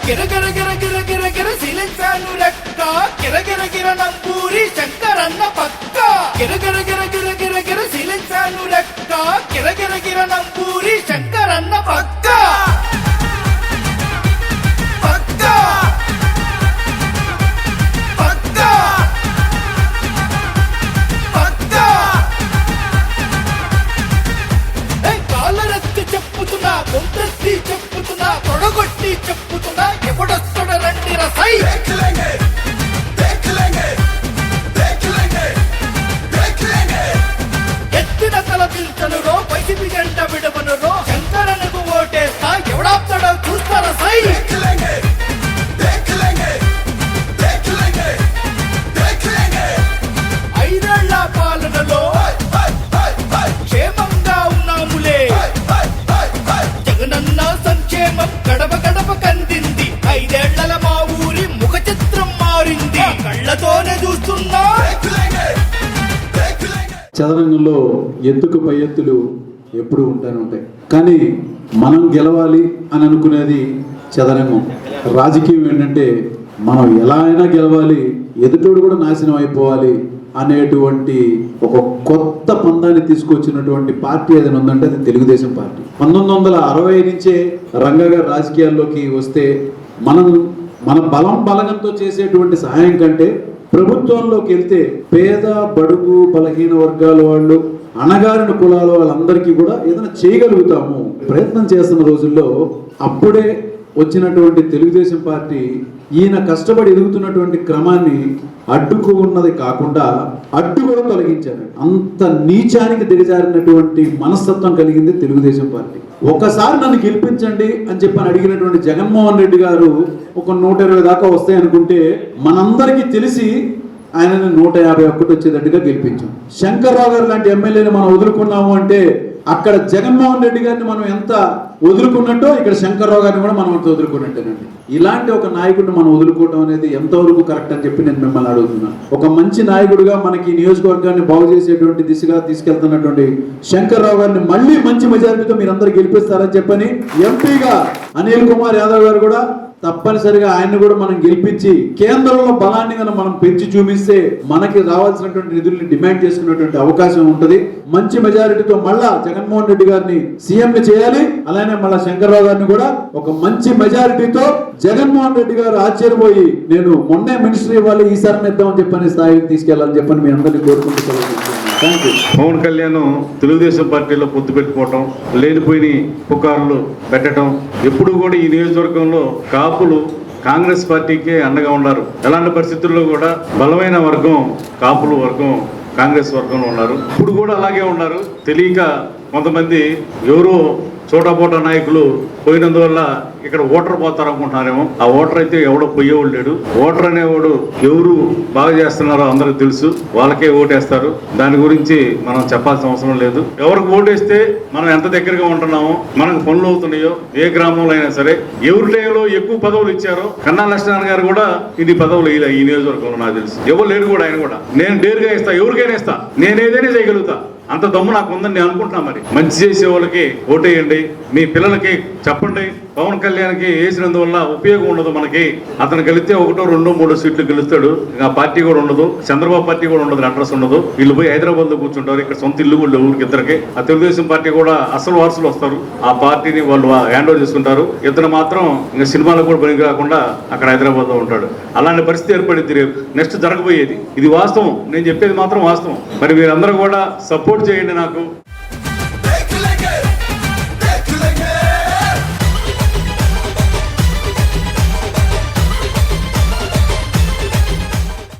గిరగిర గిర గిర గిర గిర శిలించాను రెక్క గిరగిర గిర నంబూరి శంకరన్న పక్క గిరగిర గిర గిర గిర గిర శిలించాను రెక్క గిరగిర గిర నంబూరి శంకరన్న పక్క పక్క పక్క పక్క కాలరెత్తి చెప్పుతున్నా గొంతెత్తి చెప్పుతున్నా తొడగొట్టి చెప్పుతున్నా ఎవడొస్తడ రండి రసై ఎత్తిన తల పిల్చను రో వైసీపీ జెండా విడవను రో శంకరనకు ఓటేస్తా ఎవడాప్తాడో చూస్తారా సై ఐదేళ్ల పాలనలో క్షేమంగా ఉన్నాములే జగనన్న సంక్షేమం గడప గడప కందింది ఐదేళ్ల మా ఊరి ముఖ చిత్రం మారింది కళ్ళతోనే చూస్తున్నా చదరంగంలో ఎత్తుకు పై ఎత్తులు ఎప్పుడూ ఉంటానే ఉంటాయి, కానీ మనం గెలవాలి అని అనుకునేది చదరంగం. రాజకీయం ఏంటంటే మనం ఎలా అయినా గెలవాలి, ఎదుటోడు కూడా నాశనం అయిపోవాలి అనేటువంటి ఒక కొత్త పందాన్ని తీసుకొచ్చినటువంటి పార్టీ ఏదైనా ఉందంటే అది తెలుగుదేశం పార్టీ. 1960 నుంచే రంగగా రాజకీయాల్లోకి వస్తే మన బలగంతో చేసేటువంటి సహాయం కంటే ప్రభుత్వంలోకి వెళ్తే పేద బడుగు బలహీన వర్గాల వాళ్ళు అణగారిన కులాల వాళ్ళందరికీ కూడా ఏదైనా చేయగలుగుతాము ప్రయత్నం చేస్తున్న రోజుల్లో అప్పుడే వచ్చినటువంటి తెలుగుదేశం పార్టీ ఈయన కష్టపడి ఎదుగుతున్నటువంటి క్రమాన్ని అడ్డుకు ఉన్నది కాకుండా అడ్డు కూడా తొలగించారు. అంత నీచానికి దిగజారినటువంటి మనస్తత్వం కలిగింది తెలుగుదేశం పార్టీ. ఒకసారి నన్ను గెలిపించండి అని చెప్పని అడిగినటువంటి జగన్మోహన్ రెడ్డి గారు ఒక 120 దాకా వస్తాయి అనుకుంటే మనందరికీ తెలిసి ఆయనని 151 వచ్చేటట్టుగా గెలిపించాం. శంకర్రావు గారు లాంటి ఎమ్మెల్యేని మనం వదులుకున్నాము అంటే అక్కడ జగన్మోహన్ రెడ్డి గారిని మనం ఎంత వదులుకున్నట్టో ఇక్కడ శంకర్రావు గారిని కూడా మనం అంత వదులుకున్నట్టేనండి. ఇలాంటి ఒక నాయకుడిని మనం వదులుకోవడం అనేది ఎంతవరకు కరెక్ట్ అని చెప్పి నేను మిమ్మల్ని అడుగుతున్నాను. ఒక మంచి నాయకుడిగా మనకి నియోజకవర్గాన్ని బాగు చేసేటువంటి దిశగా తీసుకెళ్తున్నటువంటి శంకర్రావు గారిని మళ్ళీ మంచి మెజారిటీతో మీరందరూ గెలిపిస్తారని చెప్పని ఎంపీగా అనిల్ కుమార్ యాదవ్ గారు కూడా తప్పనిసరిగా ఆయన్ని కూడా మనం గెలిపించి కేంద్రంలో బలాన్ని మనం పెంచి చూపిస్తే మనకి రావాల్సినటువంటి నిధుల్ని డిమాండ్ చేసుకునేటువంటి అవకాశం ఉంటది. మంచి మెజారిటీతో మళ్ళా జగన్మోహన్ రెడ్డి గారిని సీఎం ని చేయాలి. అలానే మళ్ళా శంకర్రావు గారిని కూడా ఒక మంచి మెజారిటీతో జగన్మోహన్ రెడ్డి గారు ఆశ్చర్యపోయి నేను మొన్నే మినిస్ట్రీ ఇవ్వాలి ఈసారి ఇద్దామని చెప్పని స్థాయికి తీసుకెళ్లాలని చెప్పని మీ అందరినీ కోరుకుంటూ పవన్ కళ్యాణ్ తెలుగుదేశం పార్టీలో పొత్తు పెట్టుకోవటం, లేనిపోయిన పుకార్లు పెట్టడం, ఎప్పుడు కూడా ఈ నియోజకవర్గంలో కాపులు కాంగ్రెస్ పార్టీకే అండగా ఉన్నారు. ఎలాంటి పరిస్థితుల్లో కూడా బలమైన వర్గం కాపులు వర్గం కాంగ్రెస్ వర్గంలో ఉన్నారు. ఇప్పుడు కూడా అలాగే ఉన్నారు. తెలియక కొంతమంది ఎవరో చోటాపోటా నాయకులు పోయినందువల్ల ఇక్కడ ఓటర్ పోతారు అనుకుంటున్నారేమో. ఆ ఓటర్ అయితే ఎవడో పోయేవాడు లేడు. ఓటర్ అనేవాడు ఎవరు బాగా చేస్తున్నారో అందరికి తెలుసు, వాళ్ళకే ఓటేస్తారు. దాని గురించి మనం చెప్పాల్సిన అవసరం లేదు. ఎవరికి ఓటేస్తే మనం ఎంత దగ్గరగా ఉంటున్నామో, మనకు పనులు అవుతున్నాయో, ఏ గ్రామంలో అయినా సరే ఎవరి టైంలో ఎక్కువ పదవులు ఇచ్చారో కన్నా లక్ష్మణ్ గారు కూడా ఇది పదవులు ఇలా ఈ నియోజకవర్గంలో నాకు తెలుసు. ఎవరు లేరు కూడా, ఆయన కూడా నేను డేరుగా ఇస్తా, ఎవరికైనా ఇస్తా, నేను ఏదైనా చేయగలుగుతా, అంత దమ్ము నాకు ఉందని నేను అనుకుంటున్నా. మరి మంచి చేసే వాళ్ళకి ఓటేయండి, మీ పిల్లలకి చెప్పండి. పవన్ కళ్యాణ్కి వేసినందువల్ల ఉపయోగం ఉండదు మనకి. అతను గెలిస్తే 1, 2, 3 సీట్లు గెలుస్తాడు. ఆ పార్టీ కూడా ఉండదు, చంద్రబాబు పార్టీ కూడా ఉండదు, అడ్రస్ ఉండదు. వీళ్ళు పోయి హైదరాబాద్ లో కూర్చుంటారు. ఇక్కడ సొంత ఇల్లు కూడా ఊరికి ఇద్దరికి. ఆ తెలుగుదేశం పార్టీ కూడా అసలు వారసులు వస్తారు, ఆ పార్టీని వాళ్ళు హ్యాండ్ ఓవర్ చేసుకుంటారు. ఇతను మాత్రం ఇంకా సినిమాలకు కూడా పనికి రాకుండా అక్కడ హైదరాబాద్ లో ఉంటాడు. అలాంటి పరిస్థితి ఏర్పడింది రేపు నెక్స్ట్ జరగబోయేది. ఇది వాస్తవం, నేను చెప్పేది మాత్రం వాస్తవం. మరి మీరందరూ కూడా సపోర్ట్ చేయండి నాకు.